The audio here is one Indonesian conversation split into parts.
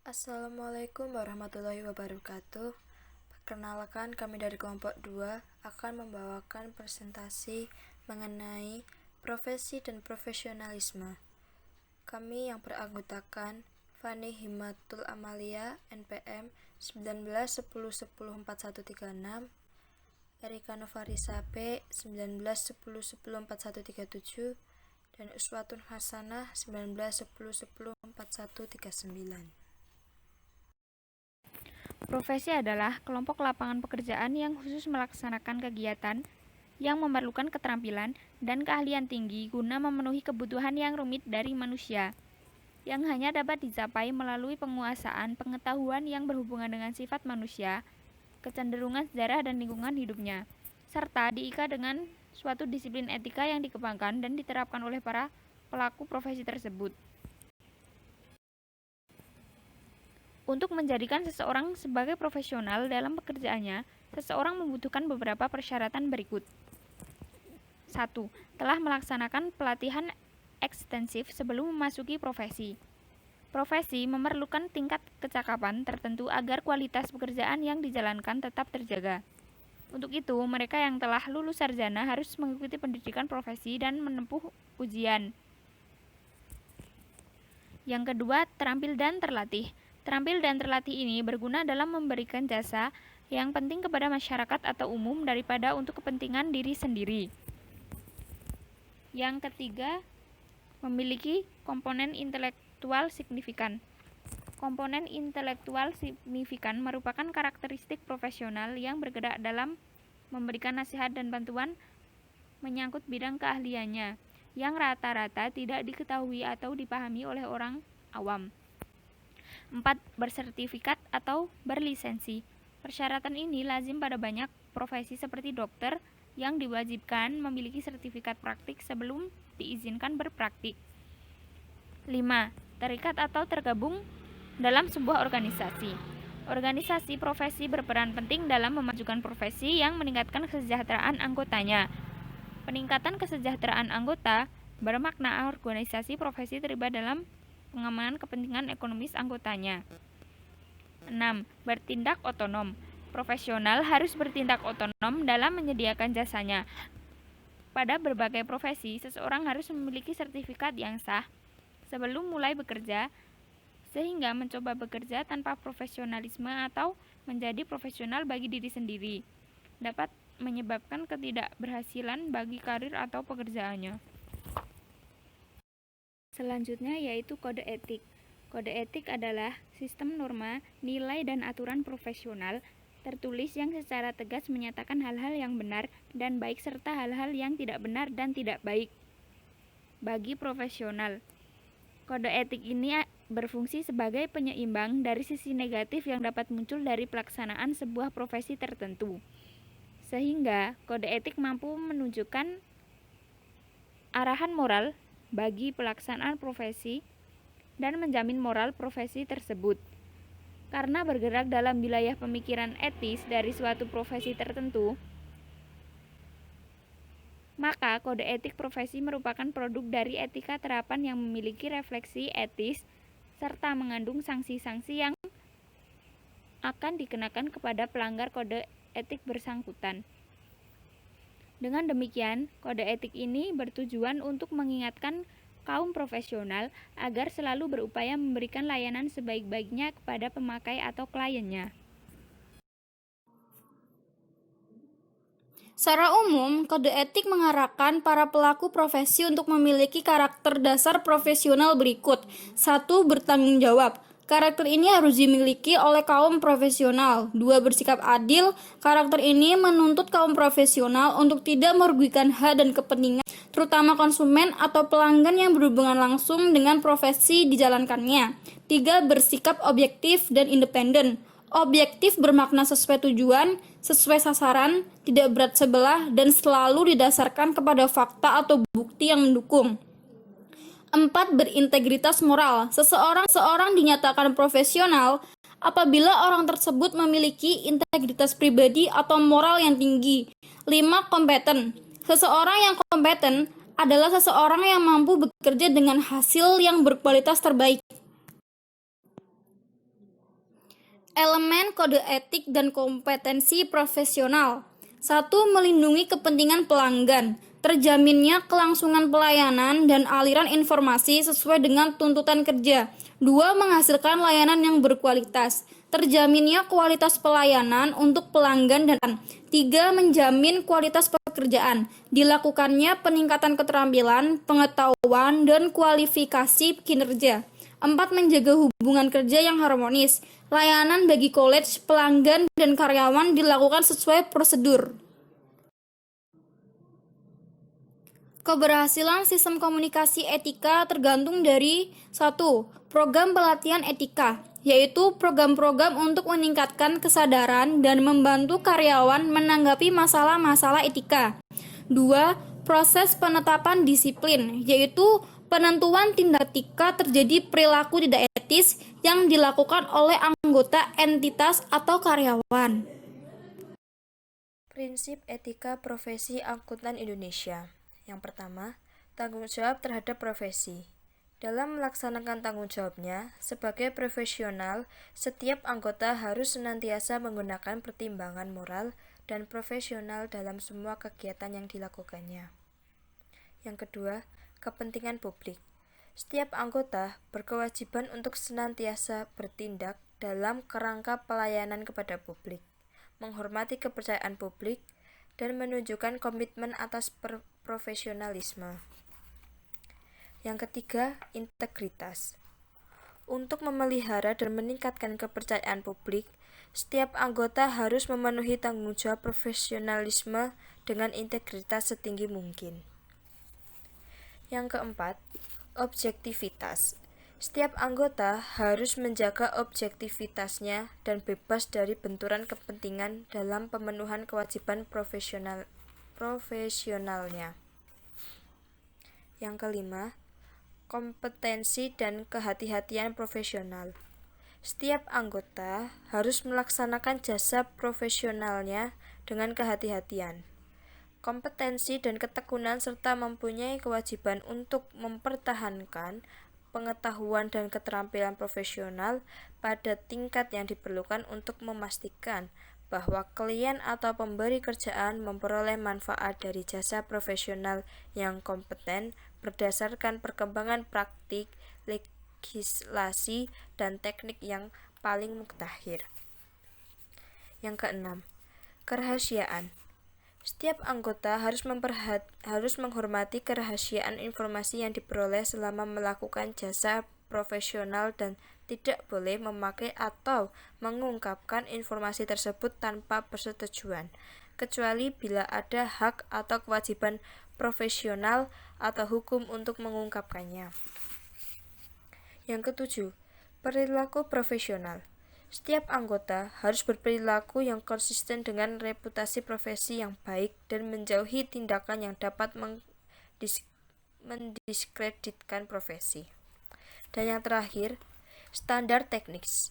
Assalamualaikum warahmatullahi wabarakatuh. Perkenalkan, kami dari kelompok 2 akan membawakan presentasi mengenai profesi dan profesionalisme. Kami yang beranggotakan Fani Himatul Amalia, NPM 1910104136, Erika Novarisa P 1910104137, dan Uswatun Hasanah 1910104139. Profesi adalah kelompok lapangan pekerjaan yang khusus melaksanakan kegiatan yang memerlukan keterampilan dan keahlian tinggi guna memenuhi kebutuhan yang rumit dari manusia, yang hanya dapat dicapai melalui penguasaan pengetahuan yang berhubungan dengan sifat manusia, kecenderungan sejarah dan lingkungan hidupnya, serta diikat dengan suatu disiplin etika yang dikembangkan dan diterapkan oleh para pelaku profesi tersebut. Untuk menjadikan seseorang sebagai profesional dalam pekerjaannya, seseorang membutuhkan beberapa persyaratan berikut. 1. Telah melaksanakan pelatihan ekstensif sebelum memasuki profesi. Profesi memerlukan tingkat kecakapan tertentu agar kualitas pekerjaan yang dijalankan tetap terjaga. Untuk itu, mereka yang telah lulus sarjana harus mengikuti pendidikan profesi dan menempuh ujian. Yang kedua, terampil dan terlatih. Terampil dan terlatih ini berguna dalam memberikan jasa yang penting kepada masyarakat atau umum daripada untuk kepentingan diri sendiri. Yang ketiga, memiliki komponen intelektual signifikan. Komponen intelektual signifikan merupakan karakteristik profesional yang bergerak dalam memberikan nasihat dan bantuan menyangkut bidang keahliannya, yang rata-rata tidak diketahui atau dipahami oleh orang awam. 4. Bersertifikat atau berlisensi. Persyaratan ini lazim pada banyak profesi seperti dokter yang diwajibkan memiliki sertifikat praktik sebelum diizinkan berpraktik. 5. Terikat atau tergabung dalam sebuah organisasi. Organisasi profesi berperan penting dalam memajukan profesi yang meningkatkan kesejahteraan anggotanya. Peningkatan kesejahteraan anggota bermakna organisasi profesi terlibat dalam pengamanan kepentingan ekonomis anggotanya. 6. Bertindak otonom. Profesional harus bertindak otonom dalam menyediakan jasanya. Pada berbagai profesi, seseorang harus memiliki sertifikat yang sah sebelum mulai bekerja, sehingga mencoba bekerja tanpa profesionalisme atau menjadi profesional bagi diri sendiri dapat menyebabkan ketidakberhasilan bagi karir atau pekerjaannya. Selanjutnya yaitu kode etik. Kode etik adalah sistem norma, nilai, dan aturan profesional tertulis yang secara tegas menyatakan hal-hal yang benar dan baik serta hal-hal yang tidak benar dan tidak baik bagi profesional. Kode etik ini berfungsi sebagai penyeimbang dari sisi negatif yang dapat muncul dari pelaksanaan sebuah profesi tertentu, sehingga kode etik mampu menunjukkan arahan moral bagi pelaksanaan profesi dan menjamin moral profesi tersebut. Karena bergerak dalam wilayah pemikiran etis dari suatu profesi tertentu, maka kode etik profesi merupakan produk dari etika terapan yang memiliki refleksi etis serta mengandung sanksi-sanksi yang akan dikenakan kepada pelanggar kode etik bersangkutan. Dengan demikian, kode etik ini bertujuan untuk mengingatkan kaum profesional agar selalu berupaya memberikan layanan sebaik-baiknya kepada pemakai atau kliennya. Secara umum, kode etik mengarahkan para pelaku profesi untuk memiliki karakter dasar profesional berikut. 1. Bertanggung jawab. Karakter ini harus dimiliki oleh kaum profesional. 2. Bersikap adil. Karakter ini menuntut kaum profesional untuk tidak merugikan hak dan kepentingan, terutama konsumen atau pelanggan yang berhubungan langsung dengan profesi dijalankannya. 3. Bersikap objektif dan independen. Objektif bermakna sesuai tujuan, sesuai sasaran, tidak berat sebelah, dan selalu didasarkan kepada fakta atau bukti yang mendukung. 4. Berintegritas moral. Seseorang dinyatakan profesional apabila orang tersebut memiliki integritas pribadi atau moral yang tinggi. 5. Kompeten. Seseorang yang kompeten adalah seseorang yang mampu bekerja dengan hasil yang berkualitas terbaik. Elemen kode etik dan kompetensi profesional. 1. Melindungi kepentingan pelanggan. Terjaminnya kelangsungan pelayanan dan aliran informasi sesuai dengan tuntutan kerja. 2. Menghasilkan layanan yang berkualitas. Terjaminnya kualitas pelayanan untuk pelanggan dan 3. Menjamin kualitas pekerjaan. Dilakukannya peningkatan keterampilan, pengetahuan, dan kualifikasi kinerja. 4. Menjaga hubungan kerja yang harmonis. Layanan bagi college, pelanggan, dan karyawan dilakukan sesuai prosedur. Keberhasilan sistem komunikasi etika tergantung dari 1. Program pelatihan etika, yaitu program-program untuk meningkatkan kesadaran dan membantu karyawan menanggapi masalah-masalah etika. 2. Proses penetapan disiplin, yaitu penentuan tindak etika terjadi perilaku tidak etis yang dilakukan oleh anggota entitas atau karyawan. Prinsip etika profesi angkutan Indonesia. Yang pertama, tanggung jawab terhadap profesi. Dalam melaksanakan tanggung jawabnya, sebagai profesional, setiap anggota harus senantiasa menggunakan pertimbangan moral dan profesional dalam semua kegiatan yang dilakukannya. Yang kedua, kepentingan publik. Setiap anggota berkewajiban untuk senantiasa bertindak dalam kerangka pelayanan kepada publik, menghormati kepercayaan publik, dan menunjukkan komitmen atas profesionalisme. Yang ketiga, integritas. Untuk memelihara dan meningkatkan kepercayaan publik, setiap anggota harus memenuhi tanggung jawab profesionalisme dengan integritas setinggi mungkin. Yang keempat, objektivitas. Setiap anggota harus menjaga objektivitasnya dan bebas dari benturan kepentingan dalam pemenuhan kewajiban profesionalnya. Yang kelima, kompetensi dan kehati-hatian profesional. Setiap anggota harus melaksanakan jasa profesionalnya dengan kehati-hatian, kompetensi dan ketekunan serta mempunyai kewajiban untuk mempertahankan pengetahuan dan keterampilan profesional pada tingkat yang diperlukan untuk memastikan bahwa klien atau pemberi kerjaan memperoleh manfaat dari jasa profesional yang kompeten berdasarkan perkembangan praktik, legislasi, dan teknik yang paling mutakhir. Yang keenam, kerahasiaan. Setiap anggota harus menghormati kerahasiaan informasi yang diperoleh selama melakukan jasa profesional dan tidak boleh memakai atau mengungkapkan informasi tersebut tanpa persetujuan, kecuali bila ada hak atau kewajiban profesional atau hukum untuk mengungkapkannya. Yang ketujuh, perilaku profesional. Setiap anggota harus berperilaku yang konsisten dengan reputasi profesi yang baik dan menjauhi tindakan yang dapat mendiskreditkan profesi. Dan yang terakhir, standar teknis.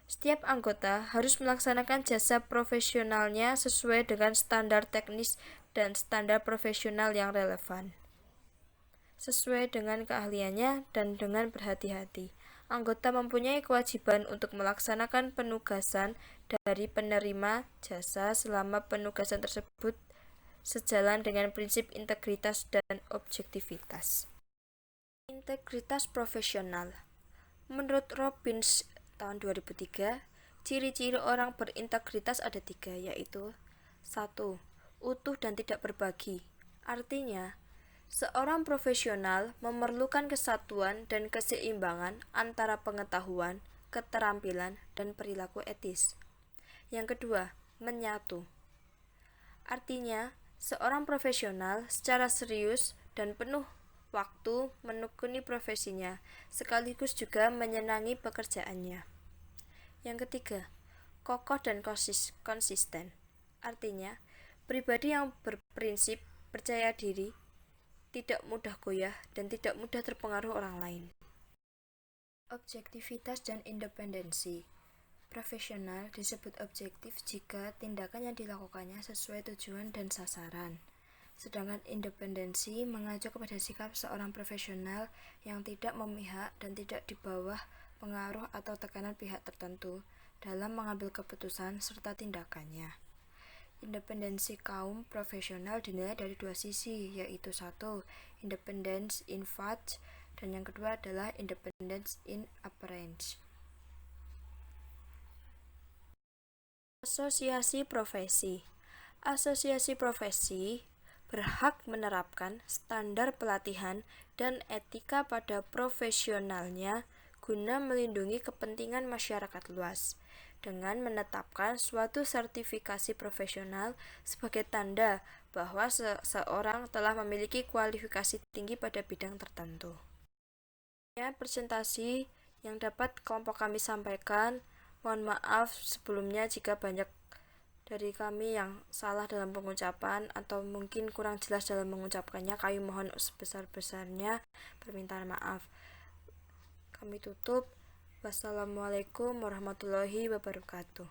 Setiap anggota harus melaksanakan jasa profesionalnya sesuai dengan standar teknis dan standar profesional yang relevan, sesuai dengan keahliannya dan dengan berhati-hati. Anggota mempunyai kewajiban untuk melaksanakan penugasan dari penerima jasa selama penugasan tersebut sejalan dengan prinsip integritas dan objektivitas. Integritas profesional. Menurut Robbins tahun 2003, ciri-ciri orang berintegritas ada 3, yaitu 1. Utuh dan tidak berbagi. Artinya, seorang profesional memerlukan kesatuan dan keseimbangan antara pengetahuan, keterampilan, dan perilaku etis. Yang kedua, menyatu. Artinya, seorang profesional secara serius dan penuh waktu menekuni profesinya, sekaligus juga menyenangi pekerjaannya. Yang ketiga, kokoh dan konsisten. Artinya, pribadi yang berprinsip, percaya diri, tidak mudah goyah, dan tidak mudah terpengaruh orang lain. Objektivitas dan independensi. Profesional disebut objektif jika tindakan yang dilakukannya sesuai tujuan dan sasaran. Sedangkan independensi mengacu kepada sikap seorang profesional yang tidak memihak dan tidak di bawah pengaruh atau tekanan pihak tertentu, dalam mengambil keputusan serta tindakannya. Independensi kaum profesional dinilai dari dua sisi, yaitu satu, independence in fact, dan yang kedua adalah independence in appearance. Asosiasi profesi. Asosiasi profesi berhak menerapkan standar pelatihan dan etika pada profesionalnya guna melindungi kepentingan masyarakat luas, dengan menetapkan suatu sertifikasi profesional sebagai tanda bahwa seseorang telah memiliki kualifikasi tinggi pada bidang tertentu. Presentasi yang dapat kelompok kami sampaikan. Mohon maaf sebelumnya jika banyak dari kami yang salah dalam pengucapan atau mungkin kurang jelas dalam mengucapkannya. Kami mohon sebesar-besarnya permintaan maaf. Kami tutup. Wassalamualaikum warahmatullahi wabarakatuh.